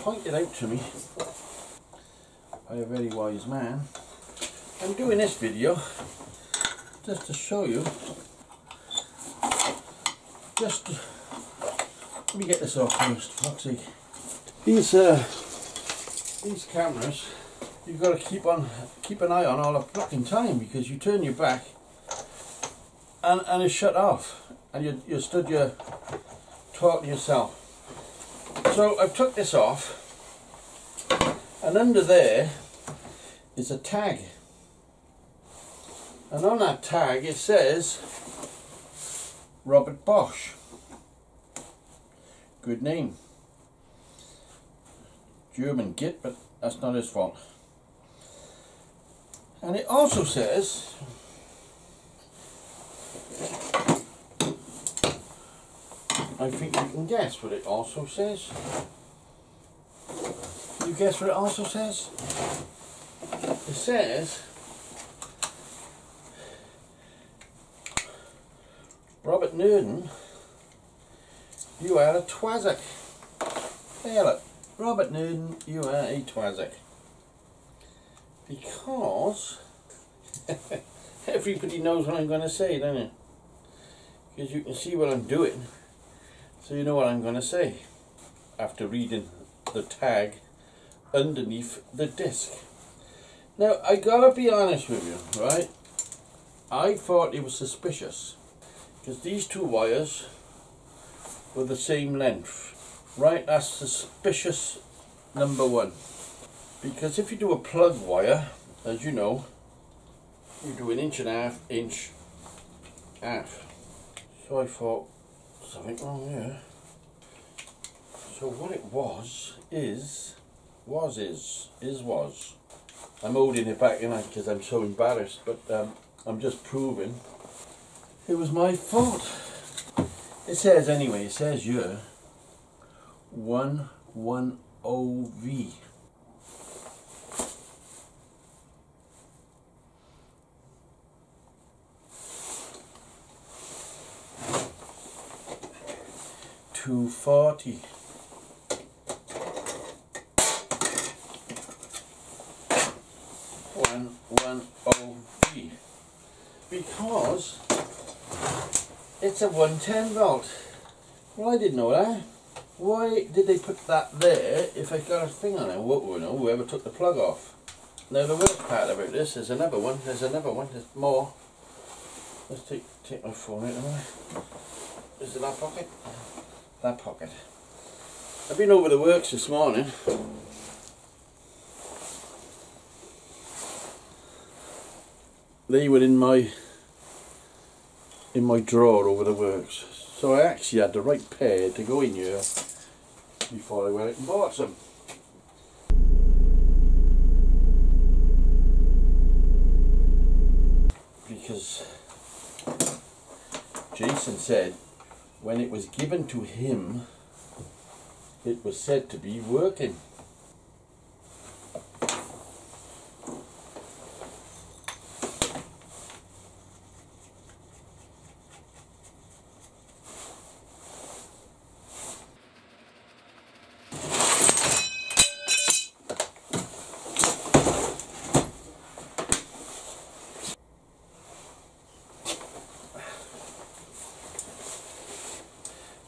pointed out to me by a very wise man. I'm doing this video just to show you, let me get this off first, for fuck's sake. These cameras, you've got to keep an eye on all the fucking time, because you turn your back and it's shut off, and you stood your talking to yourself. So I've took this off, and under there is a tag, and on that tag it says Robert Bosch. Good name. German git, but that's not his fault. And it also says I think you can guess what it also says. Can you guess what it also says? It says Robert Nurden, you are a twazzock. There, look. Robert Nurden, you are a twazzock. Because everybody knows what I'm going to say, don't you? Because you can see what I'm doing, so you know what I'm going to say after reading the tag underneath the disc. Now, I gotta be honest with you, right? I thought it was suspicious, because these two wires were the same length. Right, that's suspicious number one. Because if you do a plug wire, as you know, you do 1.5 inch, half. So I thought, something wrong here. So what it was. I'm holding it back, because I'm so embarrassed, but I'm just proving it was my fault. It says anyway, it says here 110V. $240. 110V, because it's a 110 volt. Well, I didn't know that. Why did they put that there if I got a thing on it? Whoever took the plug off. Now the worst part about this is another one. There's more. Let's take my phone out of my. Is it that pocket? That pocket. I've been over the works this morning. They were in my drawer over the works, so I actually had the right pair to go in here before I went out and bought some. Because Jason said when it was given to him, it was said to be working.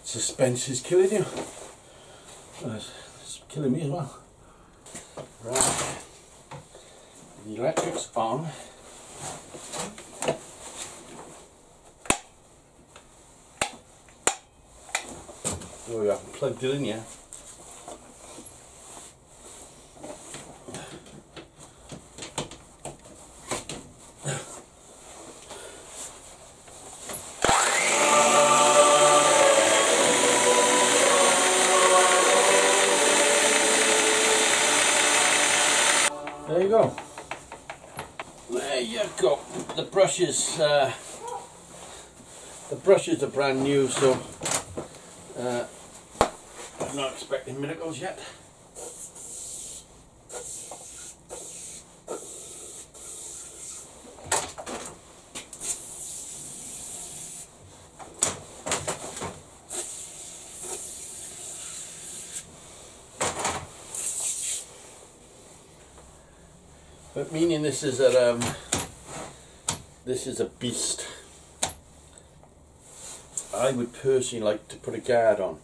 Suspense is killing you. It's killing me as well. Right, the electric's on. Oh yeah, plugged it in, yeah. There you go. There you go. The brushes are brand new, so I'm not expecting miracles yet. But meaning this is a beast. I would personally like to put a guard on.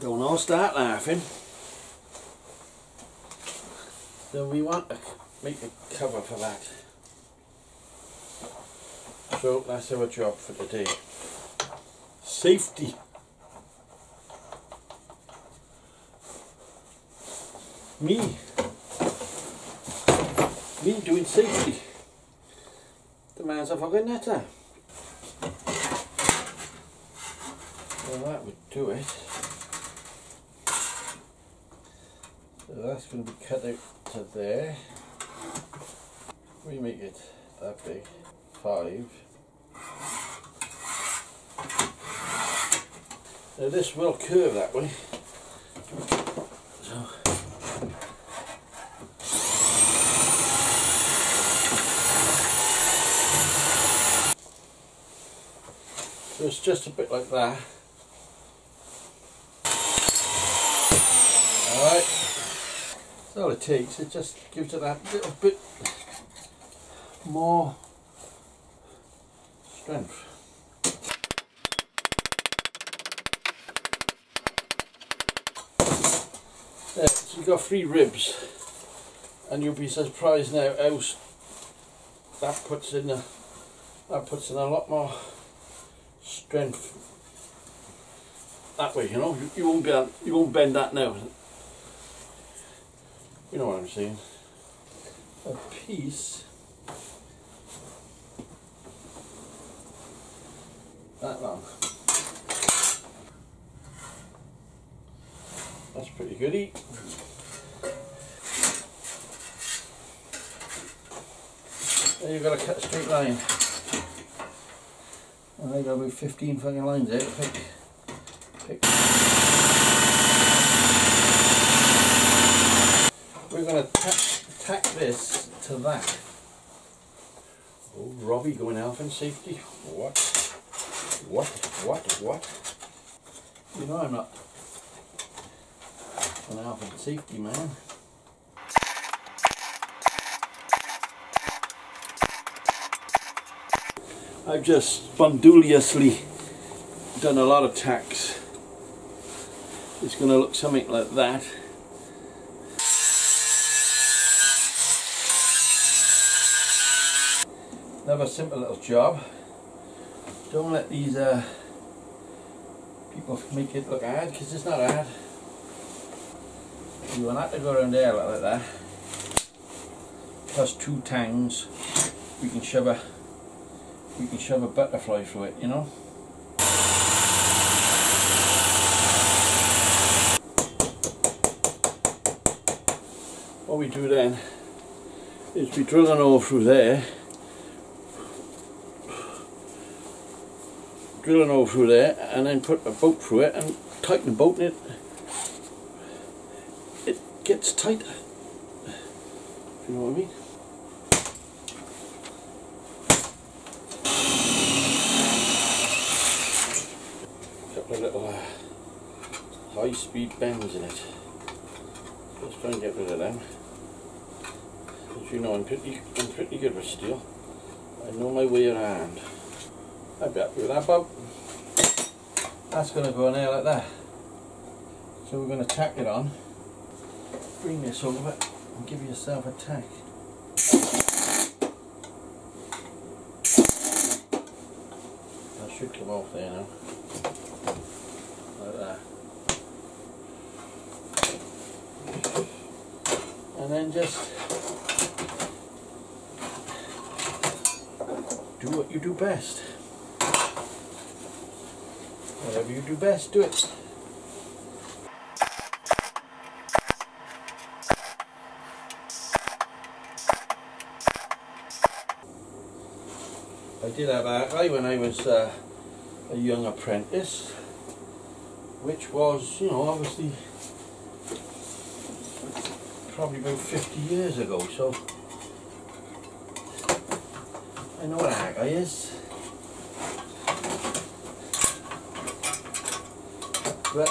Don't all start laughing. So we want to make a cover for that. So that's our job for today. Safety. Me doing safety. The man's a fucking netter. Well, that would do it. So that's going to be cut out to there. We make it that big. 5. Now this will curve that way. So it's just a bit like that. Alright. That's all it takes. It just gives it that little bit more strength. There, so you've got 3 ribs, and you'll be surprised now how that puts in a lot more strength that way. You know, you won't bend that now. You know what I'm saying? A piece that long. That's pretty goody. Now you've got to cut a straight line. And I got about 15 fucking lines out to pick. We're going to tack this to that. Oh, Robbie going health and safety. What? You know I'm not an health and safety man. I've just spontaneously done a lot of tacks. It's going to look something like that. Another simple little job. Don't let these people make it look hard, because it's not hard. You want that to go around there like that. Plus 2 tangs, we can shove a butterfly through it, you know. What we do then is we drill an hole through there, and then put a bolt through it and tighten the bolt, and it gets tighter. If you know what I mean. Couple of little high-speed bends in it. Let's try and get rid of them. As you know, I'm pretty good with steel. I know my way around. I'd be happy with that, Bob. That's going to go in there like that. So we're going to tack it on. Bring this over and give yourself a tack. That should come off there now. Like that. And then just do what you do best. Whatever you do best, do it. I did have a guy when I was a young apprentice, which was, you know, obviously probably about 50 years ago, so I know what a hack guy is. But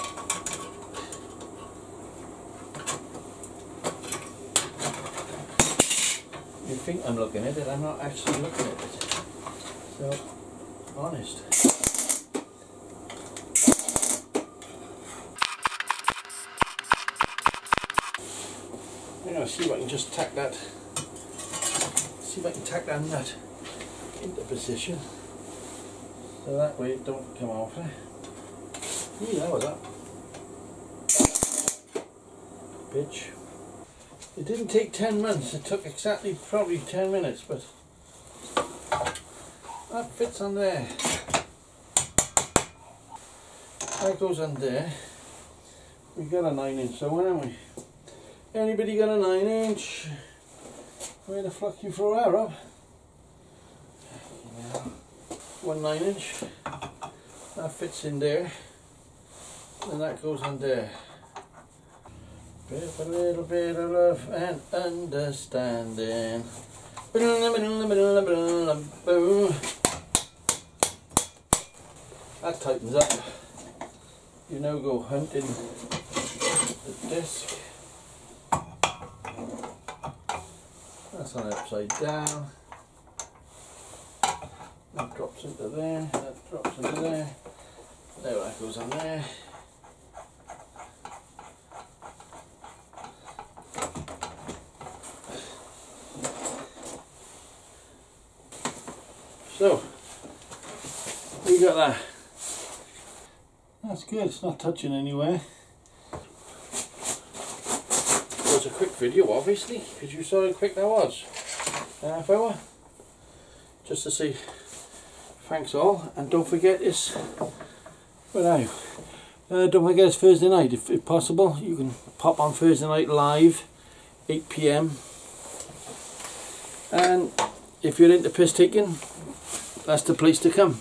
You think I'm looking at it, I'm not actually looking at it. So, honest. I'm going to see if I can just tack that, nut into position. So that way it don't come off. Yeah, that was up. Bitch. It didn't take 10 months, it took exactly probably 10 minutes, but that fits on there. That goes on there. We got a 9-inch, so haven't we? Anybody got a 9-inch? Where the fuck you throw that, Rob? One 9-inch. That fits in there. And that goes on there. With a little bit of love and understanding. That tightens up. You now go hunting the disc. That's on upside down. That drops into there. That drops into there. There, that goes on there. So, we got that. That's good, it's not touching anywhere. It was a quick video, obviously, because you saw how quick that was. Half hour. Just to say thanks all, and don't forget it's, where are you? Don't forget it's Thursday night, if possible. You can pop on Thursday night live, 8 PM. And if you're into piss taking, that's the place to come,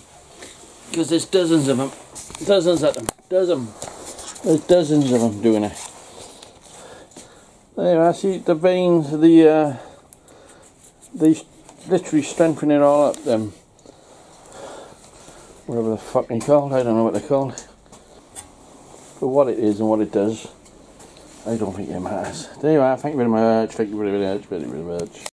because there's dozens of them, there's dozens of them doing it. There, I see the veins, they literally strengthen it all up, them, whatever the fuck they're called, I don't know what they're called, but what it is and what it does, I don't think it matters. There you are, thank you very much, very much.